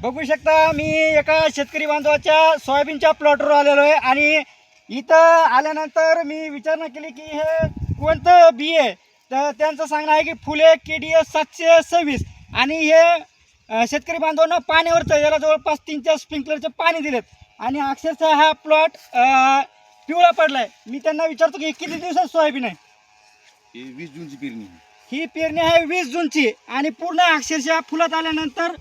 बघू शकता मी एका शेतकरी बांधवाच्या सोयाबीनच्या प्लॉटवर आलेलो आहे आणि इथं आल्यानंतर मी विचारणा केली की हे कोणतं बी आहे. तर त्यांचं सांगणं आहे की फुले KDS 726 आणि हे शेतकरी बांधवांना पाण्यावरचं याला जवळपास 3-4 स्प्रिंकलरचे पाणी दिलेत आणि अक्षरशः हा प्लॉट पिवळा पडलाय. मी त्यांना विचारतो की किती दिवसात सोयाबीन आहे. 20 जूनची पेरणी. ही पेरणी आहे 20 जूनची आणि पूर्ण अक्षरशः फुलात आल्यानंतर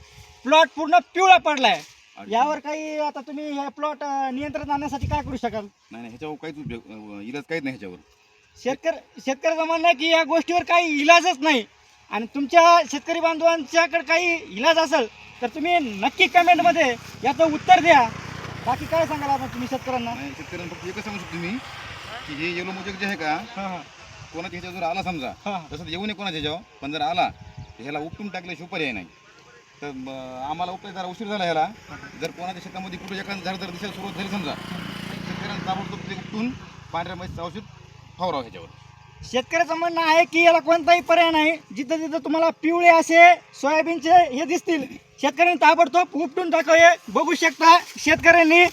प्लॉट पूर्ण पिवळा पडलाय. यावर काही आता तुम्ही हे प्लॉट नियंत्रण आणण्यासाठी काय करू शकाल? नाही ह्याच्यावर काहीच इलाज काहीच नाही ह्याच्यावर. शेतकऱ्याचं म्हणणं आहे की या गोष्टीवर काही इलाजच नाही आणि तुमच्या शेतकरी बांधवांच्याकडे काही इलाज असेल तर तुम्ही नक्की कमेंटमध्ये याचं उत्तर द्या. बाकी काय सांगाल आता तुम्ही शेतकऱ्यांना? नाही शेतकऱ्यांना फक्त एकच सांगू शकतो मी की हे येलो मोजक जे आहे का कोणाच्या ह्याच्यावर जर आला समजा तसं येऊ नये कोणाच्या ह्याच्यावर, पण जर आला तर ह्याला उपटून टाकल्याशिवाय पर्याय नाही. तर आम्हाला उपटायला जरा उशीर झाला ह्याला. जर कोणाच्या शेतामध्ये कुठे एखादं झाड जर दिसायला सुरुवात झाली समजा शेतकऱ्यांना ताबडतोब ते उपटून पांढऱ्या मातीचं औषध फवारावं ह्याच्यावर. शेतकऱ्याचं म्हणणं आहे की याला कोणताही पर्याय नाही. जिथं जिथं तुम्हाला पिवळे असे सोयाबीनचे हे दिसतील शेतकऱ्यांनी ताबडतोब उपटून टाकावे. बघू शकता शेतकऱ्यांनी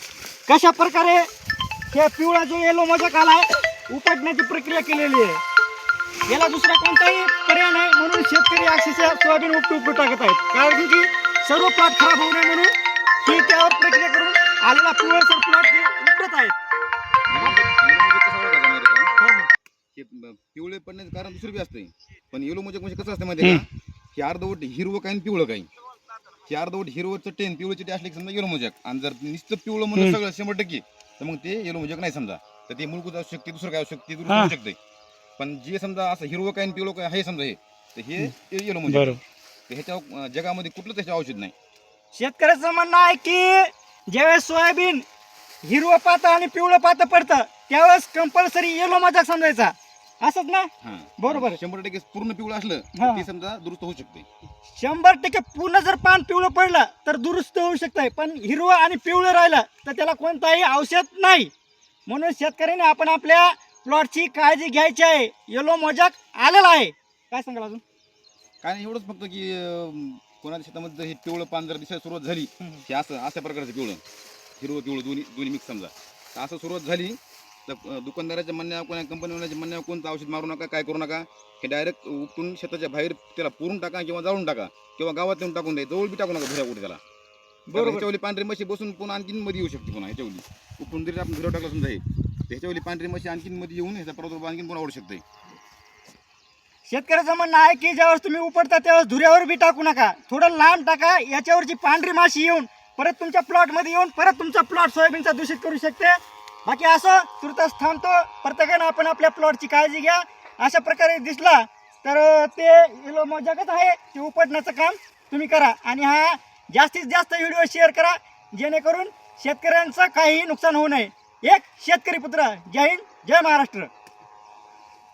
कशा प्रकारे हे पिवळा जो येलो मोजक आला उपटण्याची प्रक्रिया केलेली आहे. याला दुसरा कोणताही पर्याय नाही म्हणून शेतकरी अक्षरशः सोयाबीन उपटून टाकत आहेत. कारण की सर्व प्लॉट खराब होऊ नये म्हणून ही त्यावर प्रक्रिया करून आलेला पिवळसर प्लॉट ते उपटत आहेत. पिवळे पडण्याचं कारण दुसरं बी असतं. पण येलो मोजक म्हणजे कसं असतं माहिती आहे का, हे अर्धवट हिरवं काही पिवळं काही. हे अर्धवट हिरवं चट्टे आणि पिवळं चट्टे असले की समजा येलो मोजक, आणि जर नुसतं पिवळं म्हणून सगळं 100% तर मग ते येलो मोजक नाही समजा. तर ते मूलभूत असू शकते, दुसरं काय असू शकते, दुसरं होऊ शकते. पण जे समजा असं हिरवं काही पिवळं काय आहे समजा हे, तर हे येलो मोजक. ह्याच्या जगामध्ये कुठलंच त्याचे औषध नाही. शेतकऱ्याचं म्हणणं आहे की ज्यावेळेस सोयाबीन हिरवं पातं आणि पिवळं पातं पडतं त्यावेळेस कंपल्सरी येलो मोजक समजायचा, असंच ना? बरोबर. 100% पूर्ण पिवळं असलं ते समजा दुरुस्त होऊ शकते. 100% पूर्ण जर पान पिवळं पडलं तर दुरुस्त होऊ शकतंय, पण हिरवं आणि पिवळं राहिलं तर त्याला कोणताही औषध नाही. म्हणून शेतकऱ्यांनी आपण आपल्या प्लॉटची काळजी घ्यायची आहे. येलो मोजक आलेला आहे. काय सांगाल अजून? काय नाही एवढंच फक्त की कोणाच्या शेतामध्ये हे पिवळं पान जर दिसायला सुरुवात झाली की असं अशा प्रकारचं पिवळं हिरवं पिवळं दोन्ही मिक्स समजा, तर असं सुरुवात झाली तर दुकानदाराच्या म्हणण्यावर कोणा कंपनीवाल्याच्या म्हणण्यावर कोणतं औषध मारू नका, काय करू नका. हे डायरेक्ट उपटून शेताच्या बाहेर त्याला पुरून टाका किंवा जाळून टाका किंवा गावात येऊन टाकून द्या. जवळ बी टाकू नका भुऱ्या कुठे त्याला. बरोबर. ह्याच्यावली पांढरी मशी बसून पुन्हा आणखीन मध्ये येऊ शकते. पुन्हा ह्याच्यावली उपटून जरी आपण भुऱ्या टाकला समजा हे, ह्याच्यावली पांढरी मशी आणखीन मध्ये येऊन ह्याचा प्रादुर्भाव आणखीन पुन्हा वाढू शकते. शेतकऱ्याचं म्हणणं आहे की ज्यावेळेस तुम्ही उपटता त्यावेळेस धुऱ्यावर बी टाकू नका, थोडं लांब टाका. याच्यावरची पांढरी माशी येऊन परत तुमच्या प्लॉटमध्ये येऊन परत तुमचा प्लॉट सोयाबीनचा दूषित करू शकते. बाकी असं तुर्तास थांबतो. प्रत्येकानं आपण आपल्या प्लॉटची काळजी घ्या. अशा प्रकारे दिसला तर ते येलो मोजकच आहे, ते उपटण्याचं काम तुम्ही करा आणि हा जास्तीत जास्त व्हिडिओ शेअर करा जेणेकरून शेतकऱ्यांचं काहीही नुकसान होऊ नये. एक शेतकरी पुत्र. जय हिंद, जय महाराष्ट्र.